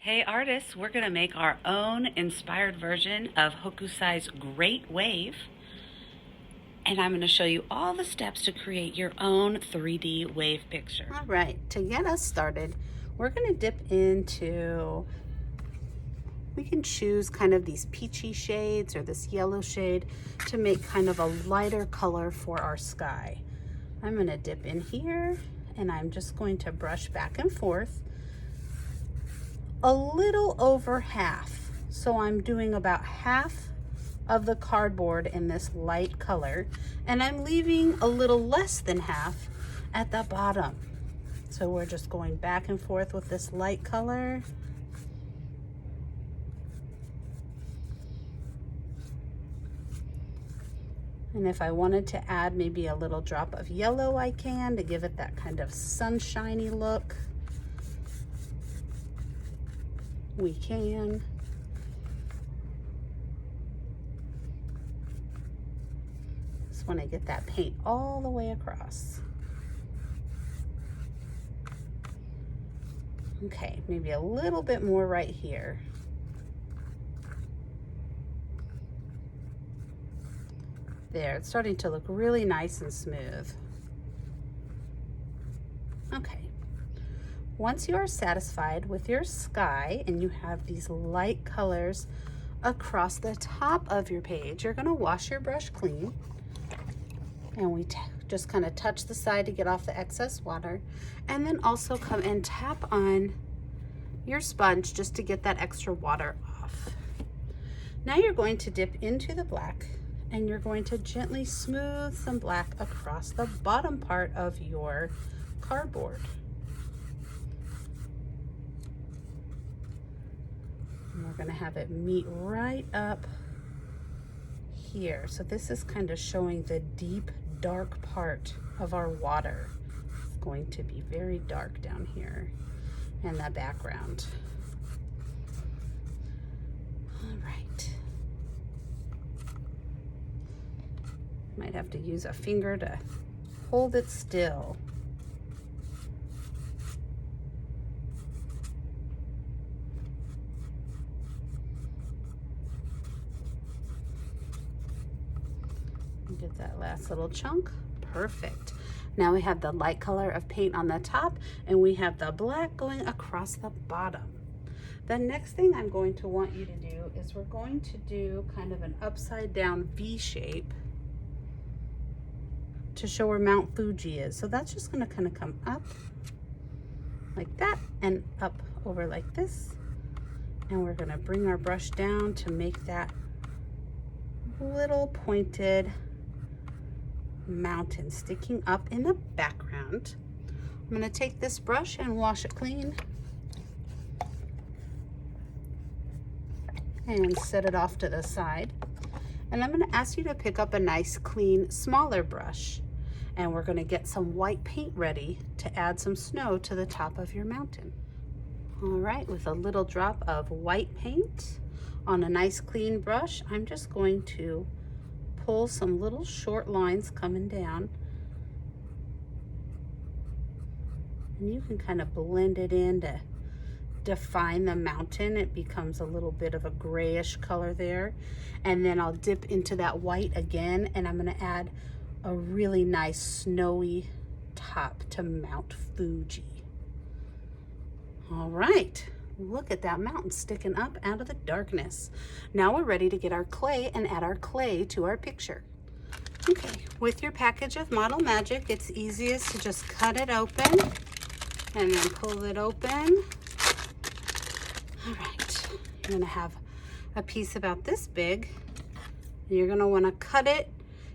Hey artists, we're going to make our own inspired version of Hokusai's Great Wave. And I'm going to show you all the steps to create your own 3D wave picture. All right, to get us started, we're going to dip into, we can choose kind of these peachy shades or this yellow shade to make kind of a lighter color for our sky. I'm going to dip in here and I'm just going to brush back and forth a little over half. So I'm doing about half of the cardboard in this light color, and I'm leaving a little less than half at the bottom. So we're just going back and forth with this light color. And if I wanted to add maybe a little drop of yellow, I can, to give it that kind of sunshiny look. We can. Just want to get that paint all the way across. Okay, maybe a little bit more right here. There, it's starting to look really nice and smooth. Okay. Once you are satisfied with your sky and you have these light colors across the top of your page, you're going to wash your brush clean. And we just kind of touch the side to get off the excess water. And then also come and tap on your sponge just to get that extra water off. Now you're going to dip into the black and you're going to gently smooth some black across the bottom part of your cardboard. And we're going to have it meet right up here. So this is kind of showing the deep, dark part of our water. It's going to be very dark down here in the background. All right. Might have to use a finger to hold it still. Get that last little chunk. Perfect. Now we have the light color of paint on the top and we have the black going across the bottom. The next thing I'm going to want you to do is we're going to do kind of an upside down V shape to show where Mount Fuji is. So that's just going to kind of come up like that and up over like this. And we're going to bring our brush down to make that little pointed mountain sticking up in the background. I'm going to take this brush and wash it clean and set it off to the side. And I'm going to ask you to pick up a nice clean smaller brush and we're going to get some white paint ready to add some snow to the top of your mountain. All right, with a little drop of white paint on a nice clean brush, I'm just going to pull some little short lines coming down. And you can kind of blend it in to define the mountain. It becomes a little bit of a grayish color there. And then I'll dip into that white again and I'm going to add a really nice snowy top to Mount Fuji. All right. Look at that mountain sticking up out of the darkness. Now we're ready to get our clay and add our clay to our picture. Okay, with your package of Model Magic, it's easiest to just cut it open and then pull it open. All right, you're gonna have a piece about this big. You're gonna wanna cut it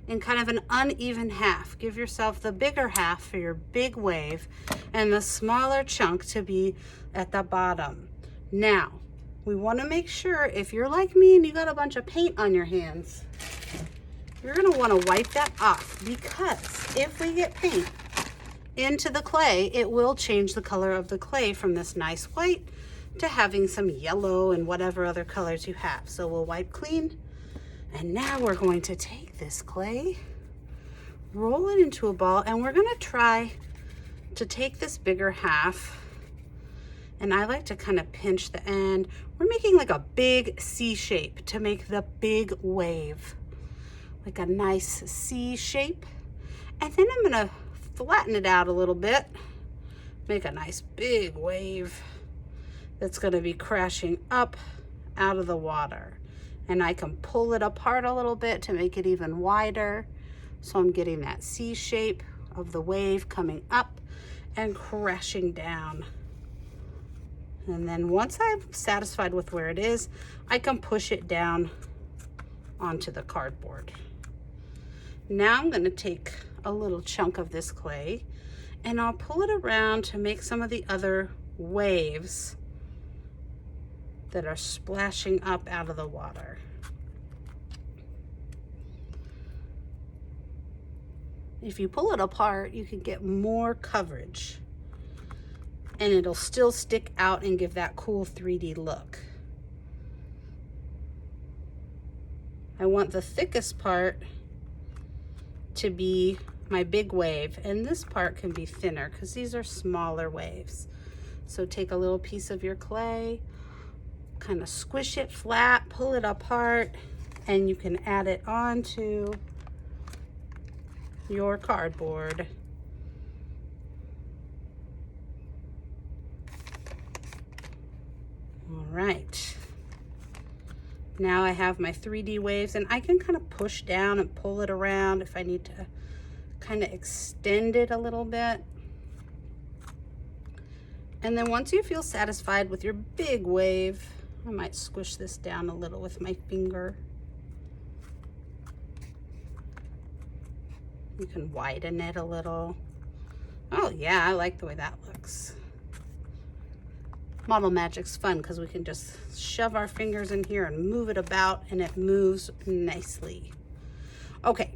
in kind of an uneven half. Give yourself the bigger half for your big wave and the smaller chunk to be at the bottom. Now, we want to make sure if you're like me and you got a bunch of paint on your hands, you're going to want to wipe that off, because if we get paint into the clay, it will change the color of the clay from this nice white to having some yellow and whatever other colors you have. So we'll wipe clean. And now we're going to take this clay, roll it into a ball, and we're going to try to take this bigger half And I like to kind of pinch the end. We're making like a big C shape to make the big wave. Like a nice C shape. And then I'm gonna flatten it out a little bit. Make a nice big wave that's gonna be crashing up out of the water. And I can pull it apart a little bit to make it even wider. So I'm getting that C shape of the wave coming up and crashing down. And then once I'm satisfied with where it is, I can push it down onto the cardboard. Now I'm gonna take a little chunk of this clay and I'll pull it around to make some of the other waves that are splashing up out of the water. If you pull it apart, you can get more coverage and it'll still stick out and give that cool 3D look. I want the thickest part to be my big wave, and this part can be thinner because these are smaller waves. So take a little piece of your clay, kind of squish it flat, pull it apart, and you can add it onto your cardboard. All right. Now I have my 3D waves, and I can kind of push down and pull it around if I need to kind of extend it a little bit. And then once you feel satisfied with your big wave, I might squish this down a little with my finger. You can widen it a little. Oh yeah, I like the way that looks. Model Magic's fun because we can just shove our fingers in here and move it about, and it moves nicely. Okay,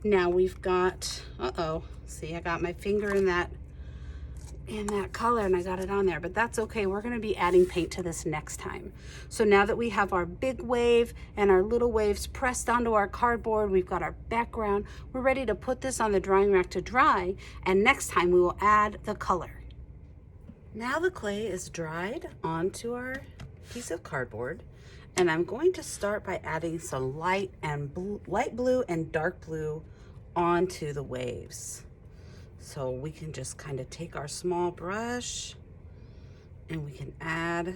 now we've got, see, I got my finger in that color and I got it on there, but that's okay. We're gonna be adding paint to this next time. So now that we have our big wave and our little waves pressed onto our cardboard, we've got our background, we're ready to put this on the drying rack to dry, and next time we will add the color. Now the clay is dried onto our piece of cardboard, and I'm going to start by adding some light blue and dark blue onto the waves. So we can just kind of take our small brush and we can add,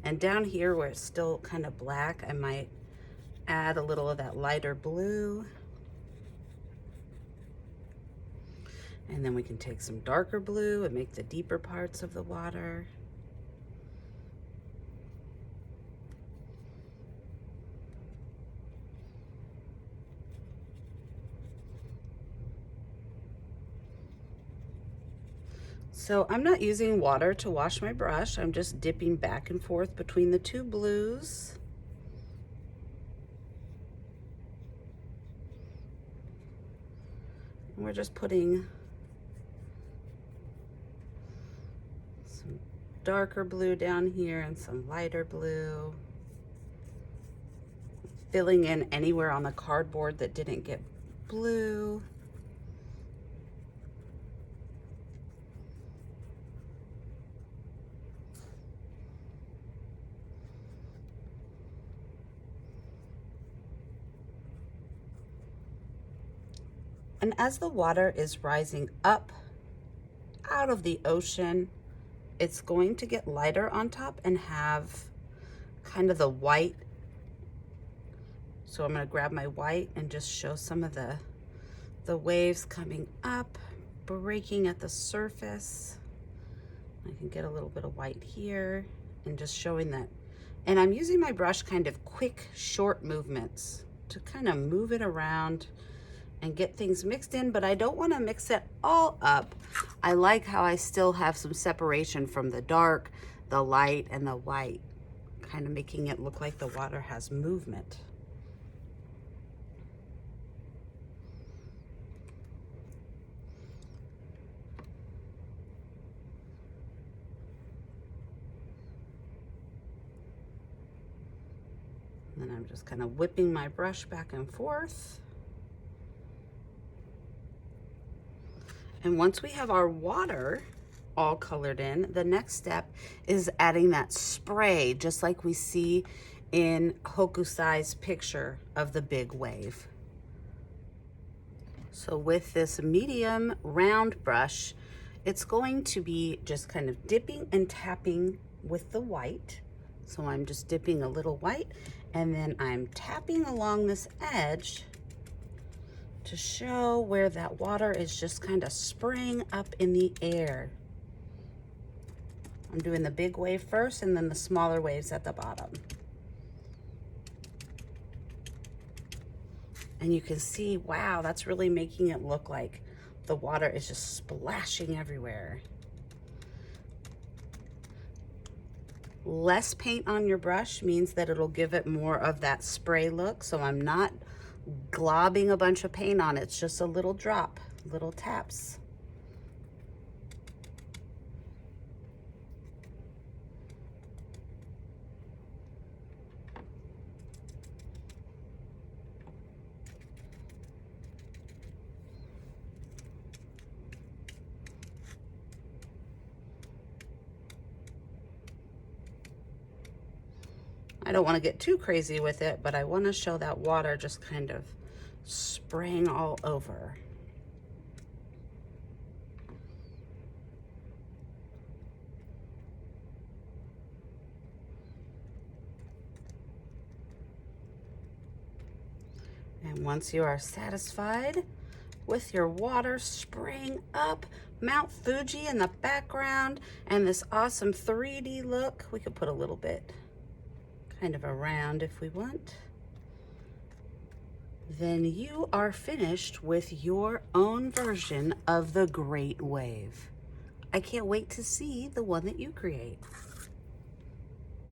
and down here where it's still kind of black, I might add a little of that lighter blue. And then we can take some darker blue and make the deeper parts of the water. So I'm not using water to wash my brush. I'm just dipping back and forth between the two blues. And we're just putting some darker blue down here and some lighter blue. Filling in anywhere on the cardboard that didn't get blue. And as the water is rising up out of the ocean, it's going to get lighter on top and have kind of the white. So I'm going to grab my white and just show some of the waves coming up, breaking at the surface. I can get a little bit of white here and just showing that. And I'm using my brush kind of quick, short movements to kind of move it around and get things mixed in, but I don't want to mix it all up. I like how I still have some separation from the dark, the light, and the white, kind of making it look like the water has movement. And then I'm just kind of whipping my brush back and forth. And once we have our water all colored in, the next step is adding that spray, just like we see in Hokusai's picture of the big wave. So with this medium round brush, it's going to be just kind of dipping and tapping with the white. So I'm just dipping a little white, and then I'm tapping along this edge to show where that water is just kind of spraying up in the air. I'm doing the big wave first and then the smaller waves at the bottom. And you can see, wow, that's really making it look like the water is just splashing everywhere. Less paint on your brush means that it'll give it more of that spray look. So I'm not globbing a bunch of paint on it. It's just a little drop, little taps. I don't want to get too crazy with it, but I want to show that water just kind of spraying all over. And once you are satisfied with your water spraying up Mount Fuji in the background and this awesome 3D look, we could put a little bit kind of around if we want, then you are finished with your own version of the Great Wave. I can't wait to see the one that you create.